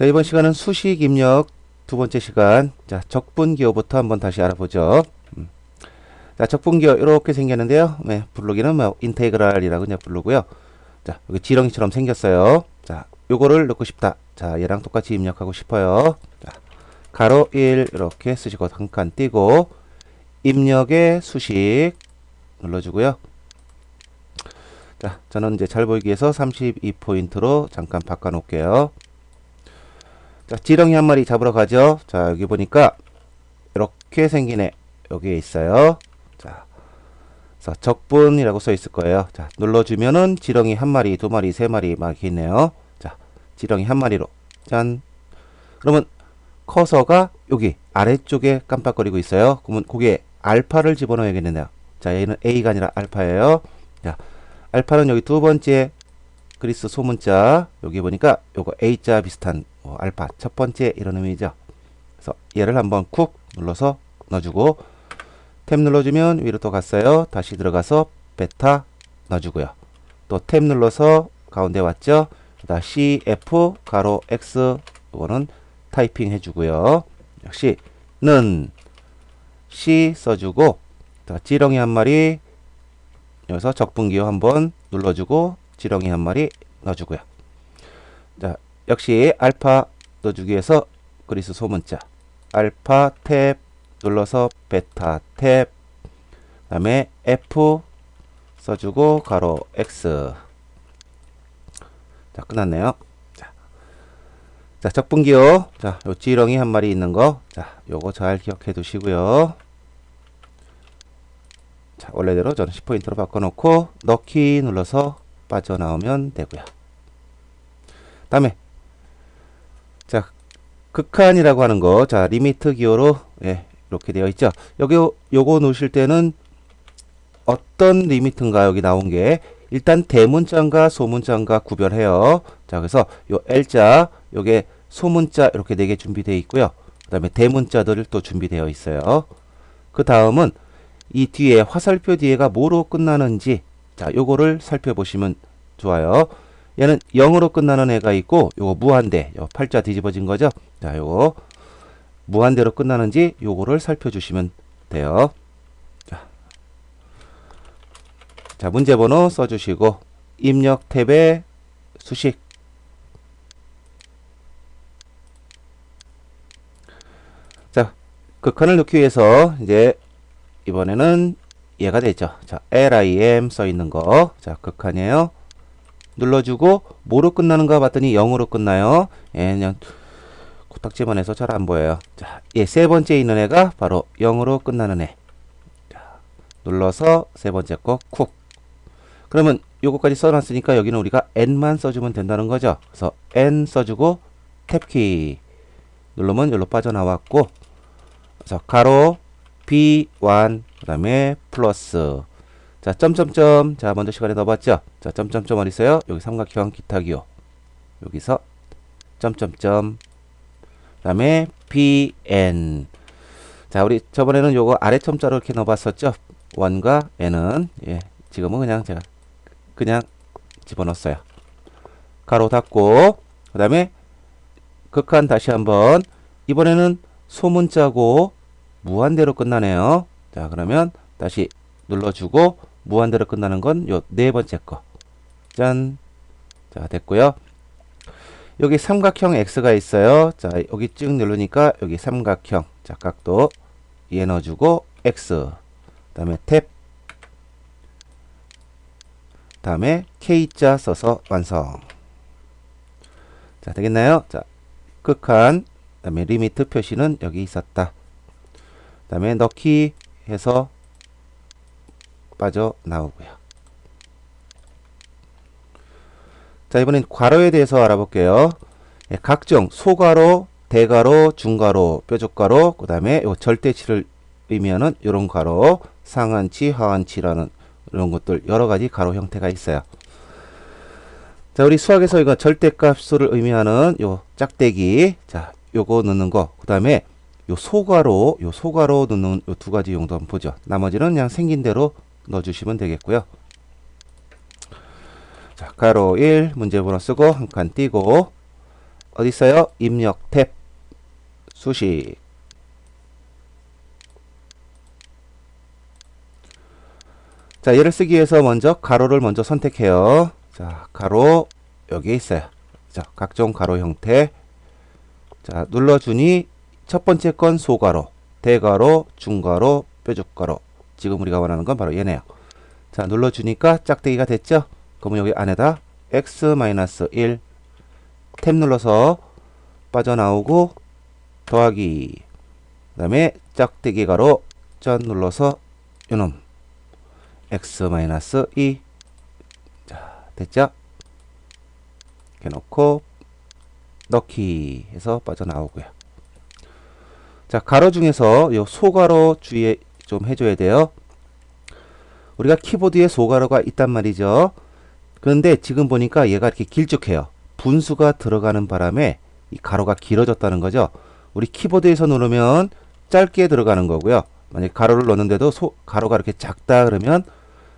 자, 이번 시간은 수식 입력 두 번째 시간. 자, 적분기호부터 한번 다시 알아보죠. 자, 적분기호 이렇게 생겼는데요. 네, 부르기는 뭐 인테그랄이라고 그냥 부르고요. 자, 여기 지렁이처럼 생겼어요. 자, 요거를 넣고 싶다. 자, 얘랑 똑같이 입력하고 싶어요. 자, 가로 1 이렇게 쓰시고 한 칸 띄고 입력의 수식 눌러주고요. 자, 저는 이제 잘 보이기 위해서 32포인트로 잠깐 바꿔 놓을게요. 자, 지렁이 한 마리 잡으러 가죠. 자, 여기 보니까 이렇게 생기네. 여기에 있어요. 자, 그래서 적분이라고 써 있을 거예요. 자, 눌러주면은 지렁이 한 마리, 두 마리, 세 마리 막 이렇게 있네요. 자, 지렁이 한 마리로. 짠. 그러면 커서가 여기 아래쪽에 깜빡거리고 있어요. 그러면 거기에 알파를 집어넣어야겠네요. 자, 얘는 A가 아니라 알파예요. 자, 알파는 여기 두 번째 그리스 소문자, 여기 보니까 요거 A자 비슷한 알파 첫 번째 이런 의미죠. 그래서 얘를 한번 쿡 눌러서 넣어주고 탭 눌러주면 위로 또 갔어요. 다시 들어가서 베타 넣어주고요. 또 탭 눌러서 가운데 왔죠. 다시 CF 가로 X 이거는 타이핑 해주고요. 역시 는 C 써주고 자, 지렁이 한 마리 여기서 적분기호 한번 눌러주고 지렁이 한 마리 넣어주고요. 자, 역시 알파 넣어주기 위해서 그리스 소문자 알파 탭 눌러서 베타 탭 다음에 F 써주고 가로 X. 자, 끝났네요. 자, 적분기호. 자, 요 지렁이 한 마리 있는 거. 자, 요거 잘 기억해 두시고요. 자, 원래대로 저는 10포인트로 바꿔놓고 넣기 눌러서 빠져나오면 되고요. 다음에 자, 극한이라고 하는 거. 자, 리미트 기호로 예, 이렇게 되어 있죠. 여기 요거 놓으실 때는 어떤 리미트인가 여기 나온 게 일단 대문자인가 소문자인가 구별해요. 자, 그래서 요 L자 요게 소문자 이렇게 4개 준비되어 있고요. 그 다음에 대문자들 또 준비되어 있어요. 그 다음은 이 뒤에 화살표 뒤에가 뭐로 끝나는지 자, 요거를 살펴보시면 좋아요. 얘는 0으로 끝나는 애가 있고 요거 무한대 요 팔자 뒤집어진 거죠. 자, 요거 무한대로 끝나는지 요거를 살펴주시면 돼요. 자, 문제번호 써주시고 입력 탭에 수식 자, 극한을 넣기 위해서 이제 이번에는 얘가 되죠. 자, LIM 써 있는 거. 자, 극한이에요. 눌러주고 뭐로 끝나는가 봤더니 0으로 끝나요. 예, 그냥 코딱지만 해서 잘 안 보여요. 자, 예, 세 번째 있는 애가 바로 0으로 끝나는 애. 자, 눌러서 세 번째 거 쿡. 그러면 요거까지 써놨으니까 여기는 우리가 N만 써주면 된다는 거죠. 그래서 N 써주고 탭키 누르면 여기로 빠져나왔고 그래서 가로 B1 그 다음에 플러스 자 점점점 자 먼저 시간에 넣어봤죠. 자 점점점 어디 있어요? 여기 삼각형 기타 기호 여기서 점점점 그 다음에 BN 자 우리 저번에는 요거 아래 첨자로 이렇게 넣어봤었죠. 1과 N은 예 지금은 그냥 제가 그냥 집어넣었어요. 가로 닫고 그 다음에 극한 다시 한번 이번에는 소문자고 무한대로 끝나네요. 자 그러면 다시 눌러주고 무한대로 끝나는 건 요 네 번째 거. 짠. 자 됐고요. 여기 삼각형 X가 있어요. 자 여기 쭉 누르니까 여기 삼각형 자 각도 얘 넣어주고 X 그 다음에 탭 다음에 K자 써서 완성. 자 되겠나요? 자 극한 그 다음에 리미트 표시는 여기 있었다. 그 다음에 넣기 해서 빠져나오고요. 자 이번엔 괄호에 대해서 알아볼게요. 예, 각종 소괄호, 대괄호, 중괄호, 뾰족괄호 그 다음에 요 절대치를 의미하는 요런 괄호 상한치, 하한치라는 이런 것들 여러가지 괄호 형태가 있어요. 자 우리 수학에서 이거 절대값수를 의미하는 요 짝대기 자 요거 넣는 거 그 다음에 요 소괄호 넣는 요 두 가지 용도 한번 보죠. 나머지는 그냥 생긴 대로 넣어주시면 되겠고요. 자 가로 1 문제번호 쓰고 한 칸 띄고 어디 있어요? 입력 탭 수식. 자, 얘를 쓰기 위해서 먼저 가로를 먼저 선택해요. 자, 가로 여기에 있어요. 자, 각종 가로 형태. 자, 눌러주니 첫 번째 건 소가로, 대가로, 중가로, 뾰족가로. 지금 우리가 원하는 건 바로 얘네요. 자, 눌러주니까 짝대기가 됐죠? 그러면 여기 안에다 x-1 탭 눌러서 빠져나오고 더하기, 그 다음에 짝대기 가로 짠 눌러서 요놈 x-2. 자, 됐죠? 이렇게 놓고 넣기 해서 빠져나오고요. 자, 가로 중에서 요 소가로 주의 좀 해줘야 돼요. 우리가 키보드에 소가로가 있단 말이죠. 그런데 지금 보니까 얘가 이렇게 길쭉해요. 분수가 들어가는 바람에 이 가로가 길어졌다는 거죠. 우리 키보드에서 누르면 짧게 들어가는 거고요. 만약 가로를 넣는데도 가로가 이렇게 작다 그러면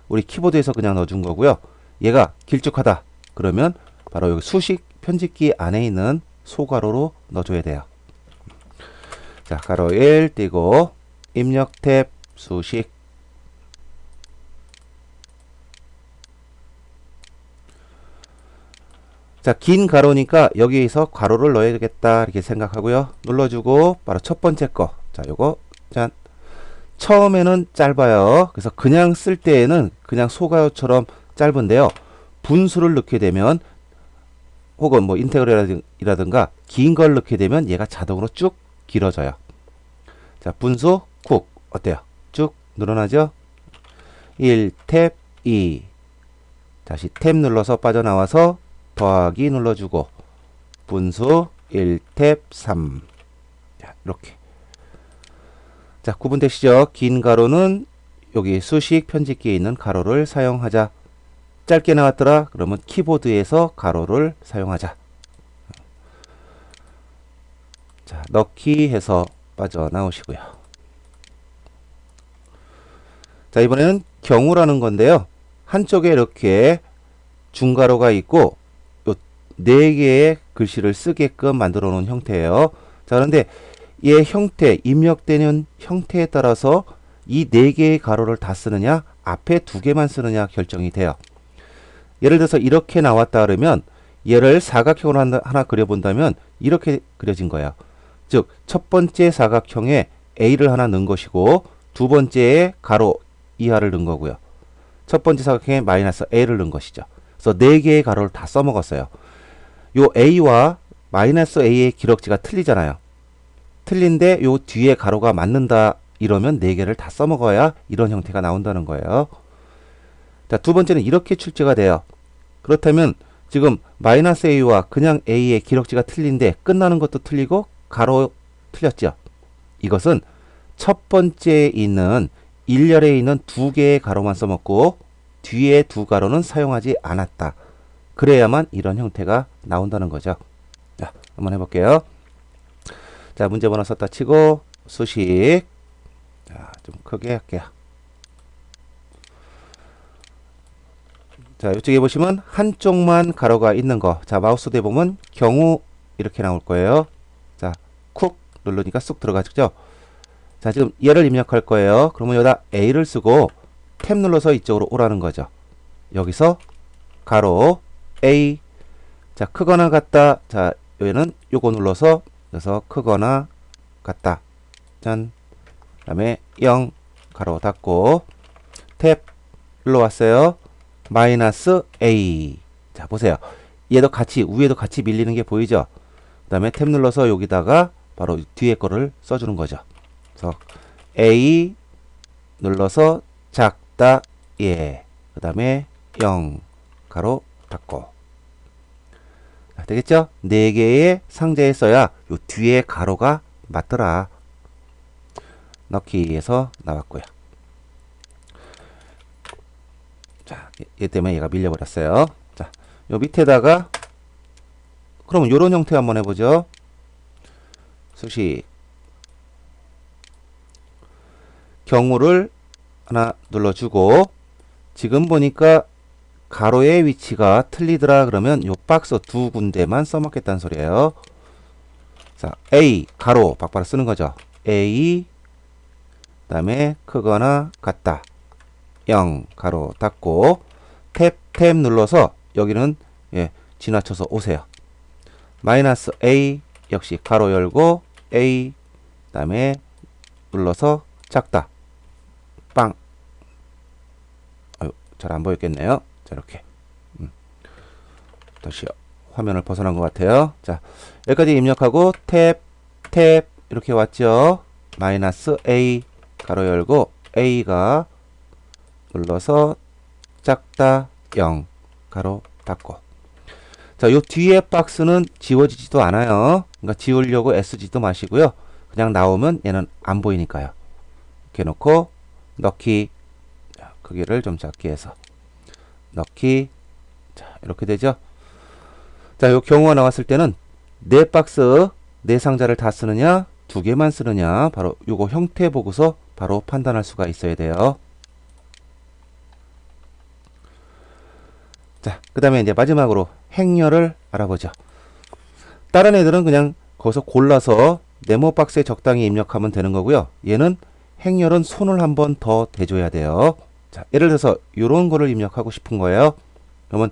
우리 키보드에서 그냥 넣어준 거고요. 얘가 길쭉하다 그러면 바로 여기 수식 편집기 안에 있는 소가로로 넣어줘야 돼요. 자, 가로 1 띄고 입력 탭 수식. 자, 긴 가로니까 여기에서 가로를 넣어야겠다 이렇게 생각하고요. 눌러주고 바로 첫 번째 거. 자, 요거 짠. 처음에는 짧아요. 그래서 그냥 쓸 때에는 그냥 소가로처럼 짧은데요. 분수를 넣게 되면 혹은 뭐 인테그럴이라든가 긴 걸 넣게 되면 얘가 자동으로 쭉 길어져요. 자, 분수 쿡 어때요? 쭉 늘어나죠? 1 탭 2 다시 탭 눌러서 빠져나와서 더하기 눌러주고 분수 1 탭 3. 자, 이렇게. 자, 구분되시죠? 긴 가로는 여기 수식 편집기에 있는 가로를 사용하자. 짧게 나왔더라 그러면 키보드에서 가로를 사용하자. 자, 넣기 해서 빠져나오시고요. 자, 이번에는 경우라는 건데요. 한쪽에 이렇게 중가로가 있고 요 4개의 글씨를 쓰게끔 만들어 놓은 형태예요. 자, 그런데 얘 형태, 입력되는 형태에 따라서 이 4개의 가로를 다 쓰느냐 앞에 2개만 쓰느냐 결정이 돼요. 예를 들어서 이렇게 나왔다 그러면 얘를 사각형으로 하나 그려본다면 이렇게 그려진 거예요. 즉, 첫 번째 사각형에 A를 하나 넣은 것이고 두 번째에 가로 이하를 넣은 거고요. 첫 번째 사각형에 마이너스 A를 넣은 것이죠. 그래서 4개의 가로를 다 써먹었어요. 요 A와 마이너스 A의 기럭지가 틀리잖아요. 틀린데 요 뒤에 가로가 맞는다 이러면 4개를 다 써먹어야 이런 형태가 나온다는 거예요. 자, 두 번째는 이렇게 출제가 돼요. 그렇다면 지금 마이너스 A와 그냥 A의 기럭지가 틀린데 끝나는 것도 틀리고 가로 틀렸죠. 이것은 첫 번째에 있는 일렬에 있는 2개의 가로만 써먹고 뒤에 2가로는 사용하지 않았다. 그래야만 이런 형태가 나온다는 거죠. 자, 한번 해볼게요. 자, 문제 번호 썼다 치고 수식. 자, 좀 크게 할게요. 자, 이쪽에 보시면 한쪽만 가로가 있는 거. 자, 마우스 대보면 경우 이렇게 나올 거예요. 자, 쿡 누르니까 쑥 들어가죠. 자, 지금 얘를 입력할 거예요. 그러면 여기다 A를 쓰고 탭 눌러서 이쪽으로 오라는 거죠. 여기서 가로 A. 자, 크거나 같다. 자, 여기는 요거 눌러서 그래서 크거나 같다. 짠. 그 다음에 0 가로 닫고 탭 일로 왔어요. 마이너스 A. 자, 보세요. 얘도 같이 위에도 같이 밀리는 게 보이죠? 그 다음에 탭 눌러서 여기다가 바로 뒤에 거를 써주는 거죠. 그래서 A 눌러서 작다 예. 그 다음에 0 가로 닫고. 자, 되겠죠? 4개의 상자에 써야 요 뒤에 가로가 맞더라. 넣기에서 나왔고요. 자, 얘 때문에 얘가 밀려버렸어요. 자, 요 밑에다가 그러면 요런 형태 한번 해보죠. 수식 경우를 하나 눌러주고 지금 보니까 가로의 위치가 틀리더라 그러면 요 박스 두 군데만 써먹겠다는 소리예요. 자, A 가로 박바로 쓰는 거죠. A 그다음에 크거나 같다 0 가로 닫고 탭 눌러서 여기는 예, 지나쳐서 오세요. 마이너스 A 역시 가로 열고 A 그다음에 눌러서 작다 빵. 아유, 잘 안 보였겠네요. 자, 이렇게 다시 화면을 벗어난 것 같아요. 자, 여기까지 입력하고 탭 이렇게 왔죠. 마이너스 A 가로 열고 A가 눌러서 작다 0 가로 닫고. 자, 요 뒤에 박스는 지워지지도 않아요. 그러니까 지우려고 애쓰지도 마시고요. 그냥 나오면 얘는 안 보이니까요. 이렇게 놓고 넣기. 자, 크기를 좀 작게 해서 넣기. 자, 이렇게 되죠. 자, 요 경우가 나왔을 때는 네 박스, 네 상자를 다 쓰느냐, 두 개만 쓰느냐, 바로 요거 형태 보고서 바로 판단할 수가 있어야 돼요. 자, 그 다음에 이제 마지막으로 행렬을 알아보죠. 다른 애들은 그냥 거기서 골라서 네모 박스에 적당히 입력하면 되는 거고요. 얘는 행렬은 손을 한번 더 대줘야 돼요. 자, 예를 들어서 이런 거를 입력하고 싶은 거예요. 그러면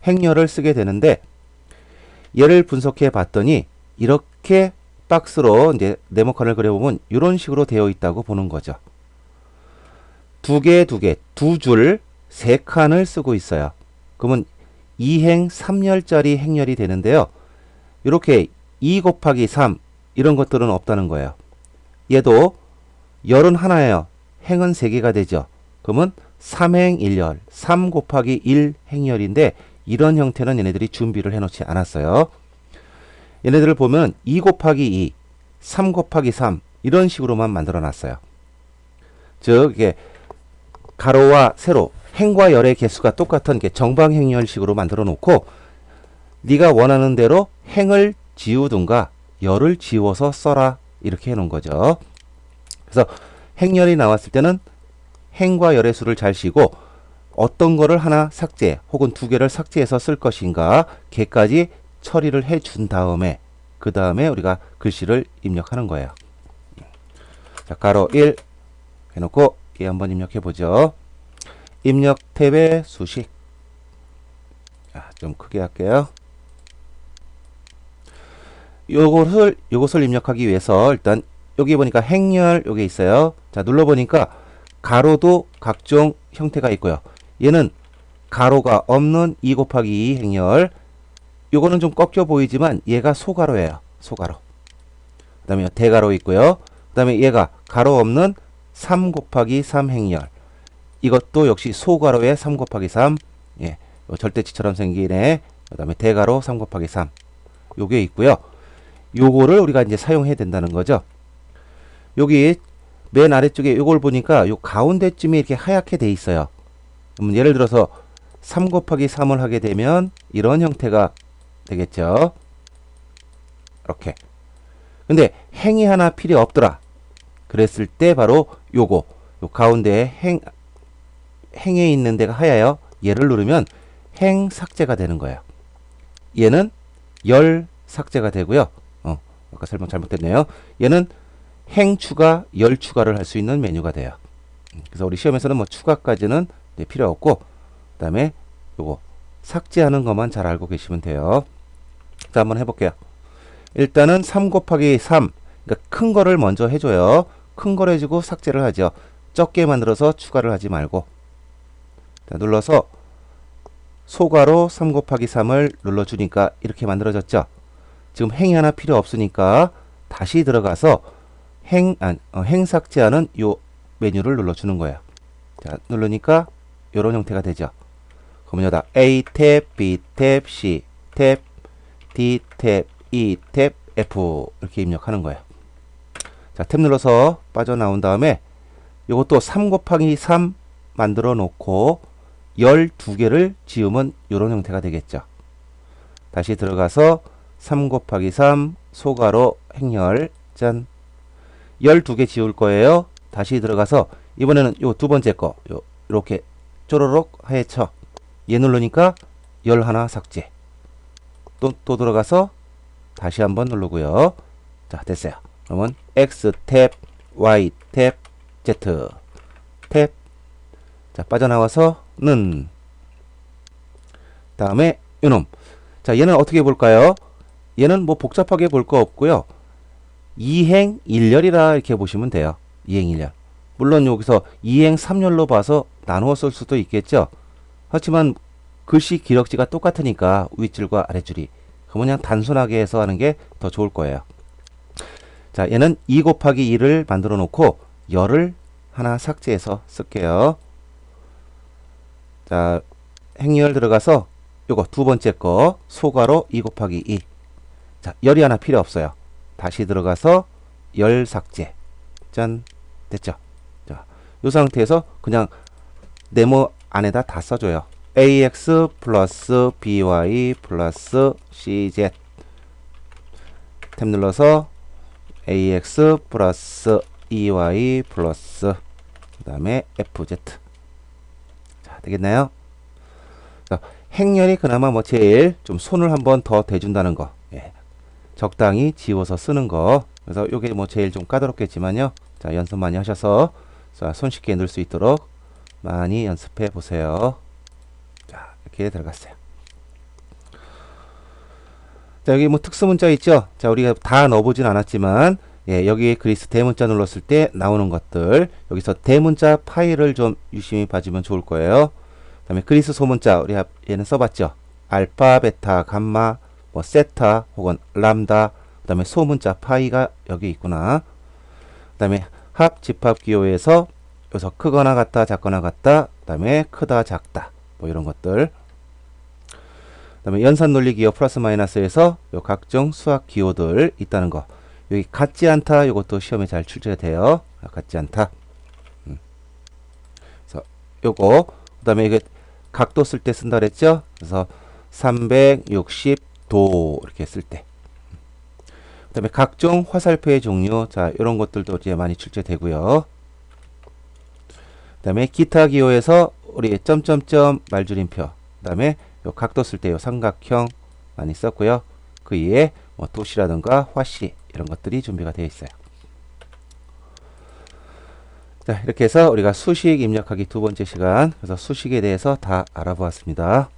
행렬을 쓰게 되는데 얘를 분석해 봤더니 이렇게 박스로 이제 네모칸을 그려보면 이런 식으로 되어 있다고 보는 거죠. 두 개, 두 줄, 세 칸을 쓰고 있어요. 그러면 2행 3열짜리 행렬이 되는데요. 이렇게 2 곱하기 3 이런 것들은 없다는 거예요. 얘도 열은 하나예요. 행은 3개가 되죠. 그러면 3행 1열, 3 곱하기 1 행렬인데 이런 형태는 얘네들이 준비를 해놓지 않았어요. 얘네들을 보면 2 곱하기 2, 3 곱하기 3 이런 식으로만 만들어 놨어요. 즉 이게 가로와 세로, 행과 열의 개수가 똑같은 정방행렬식으로 만들어 놓고 네가 원하는 대로 행을 지우든가 열을 지워서 써라 이렇게 해놓은 거죠. 그래서 행열이 나왔을 때는 행과 열의 수를 잘 쉬고 어떤 거를 하나 삭제 혹은 두 개를 삭제해서 쓸 것인가 걔까지 처리를 해 준 다음에 그 다음에 우리가 글씨를 입력하는 거예요. 자, 가로 1 해놓고 얘 한번 입력해 보죠. 입력 탭의 수식. 자, 좀 크게 할게요. 요것을 입력하기 위해서 일단 여기 보니까 행렬 요게 있어요. 자, 눌러보니까 가로도 각종 형태가 있고요. 얘는 가로가 없는 2 곱하기 2 행렬. 요거는 좀 꺾여 보이지만 얘가 소가로예요. 소가로. 그 다음에 대가로 있고요. 그 다음에 얘가 가로 없는 3 곱하기 3 행렬. 이것도 역시 소가로의 3 곱하기 3. 예, 절대치처럼 생긴 애. 그 다음에 대가로 3 곱하기 3. 요게 있고요. 요거를 우리가 이제 사용해야 된다는 거죠. 여기 맨 아래쪽에 요걸 보니까 요 가운데쯤이 이렇게 하얗게 돼 있어요. 그럼 예를 들어서 3 곱하기 3을 하게 되면 이런 형태가 되겠죠. 이렇게. 근데 행이 하나 필요 없더라. 그랬을 때 바로 요거 요 가운데에 행에 있는 데가 하얘요. 얘를 누르면 행 삭제가 되는 거예요. 얘는 열 삭제가 되고요. 아까 설명 잘못했네요. 얘는 행 추가, 열 추가를 할 수 있는 메뉴가 돼요. 그래서 우리 시험에서는 뭐 추가까지는 필요 없고, 그 다음에 요거 삭제하는 것만 잘 알고 계시면 돼요. 자, 한번 해볼게요. 일단은 3 곱하기 3, 그러니까 큰 거를 먼저 해줘요. 큰 걸 해주고 삭제를 하죠. 적게 만들어서 추가를 하지 말고. 자, 눌러서 소가로 3 곱하기 3을 눌러주니까 이렇게 만들어졌죠. 지금 행이 하나 필요 없으니까 다시 들어가서 행 삭제하는 요 메뉴를 눌러주는 거예요. 자, 누르니까 요런 형태가 되죠. 그러면 여기다 A 탭, B 탭, C 탭, D 탭, E 탭, F 이렇게 입력하는 거예요. 자, 탭 눌러서 빠져나온 다음에 요것도 3 곱하기 3 만들어 놓고 12개를 지우면 요런 형태가 되겠죠. 다시 들어가서 3 곱하기 3 소가로 행렬 짠 12개 지울 거예요. 다시 들어가서 이번에는 요 두 번째 거 요렇게 쪼로록 하얘쳐 얘 누르니까 11 삭제. 또 들어가서 다시 한번 누르고요. 자, 됐어요. 그러면 X 탭, Y 탭, Z 탭. 자, 빠져나와서는 다음에 요놈. 자, 얘는 어떻게 볼까요? 얘는 뭐 복잡하게 볼 거 없고요. 이행 1열이라 이렇게 보시면 돼요. 이행 1열. 물론 여기서 이행 3열로 봐서 나누어 쓸 수도 있겠죠. 하지만 글씨 기럭지가 똑같으니까 윗줄과 아랫줄이. 그러면 그냥 단순하게 해서 하는 게 더 좋을 거예요. 자, 얘는 2 곱하기 2를 만들어 놓고 열을 하나 삭제해서 쓸게요. 자, 행열 들어가서 요거 두 번째 거 소괄호 2 곱하기 2. 자, 열이 하나 필요 없어요. 다시 들어가서 열 삭제. 짠. 됐죠? 자, 요 상태에서 그냥 네모 안에다 다 써줘요. ax 플러스 by 플러스 cz. 탭 눌러서 ax 플러스 ey 플러스 그 다음에 fz. 자, 되겠나요? 자, 행렬이 그나마 뭐 제일 좀 손을 한번 더 대준다는 거. 예. 적당히 지워서 쓰는 거. 그래서 요게 뭐 제일 좀 까다롭겠지만요. 자, 연습 많이 하셔서 자, 손쉽게 넣을 수 있도록 많이 연습해 보세요. 자, 이렇게 들어갔어요. 자, 여기 뭐 특수 문자 있죠? 자, 우리가 다 넣어보진 않았지만, 예, 여기 그리스 대문자 눌렀을 때 나오는 것들, 여기서 대문자 파일을 좀 유심히 봐주면 좋을 거예요. 그 다음에 그리스 소문자, 우리 얘는 써봤죠? 알파, 베타, 감마, 뭐, 세타, 혹은 람다, 그 다음에 소문자 파이가 여기 있구나. 그 다음에 합, 집합, 기호에서 여기서 크거나 같다, 작거나 같다, 그 다음에 크다, 작다, 뭐 이런 것들. 그 다음에 연산 논리 기호 플러스 마이너스에서 요 각종 수학 기호들 있다는 거. 여기 같지 않다, 요것도 시험에 잘 출제가 돼요. 같지 않다. 그래서 요거, 그 다음에 이게 각도 쓸 때 쓴다 그랬죠? 그래서 360도 이렇게 쓸 때. 그 다음에 각종 화살표의 종류, 자, 이런 것들도 이제 많이 출제되고요. 그 다음에 기타 기호에서 우리 점점점 말줄임표, 그 다음에 요 각도 쓸 때 요 삼각형 많이 썼고요. 그 이에 뭐 도시라든가 화씨 이런 것들이 준비가 되어 있어요. 자, 이렇게 해서 우리가 수식 입력하기 두 번째 시간, 그래서 수식에 대해서 다 알아보았습니다.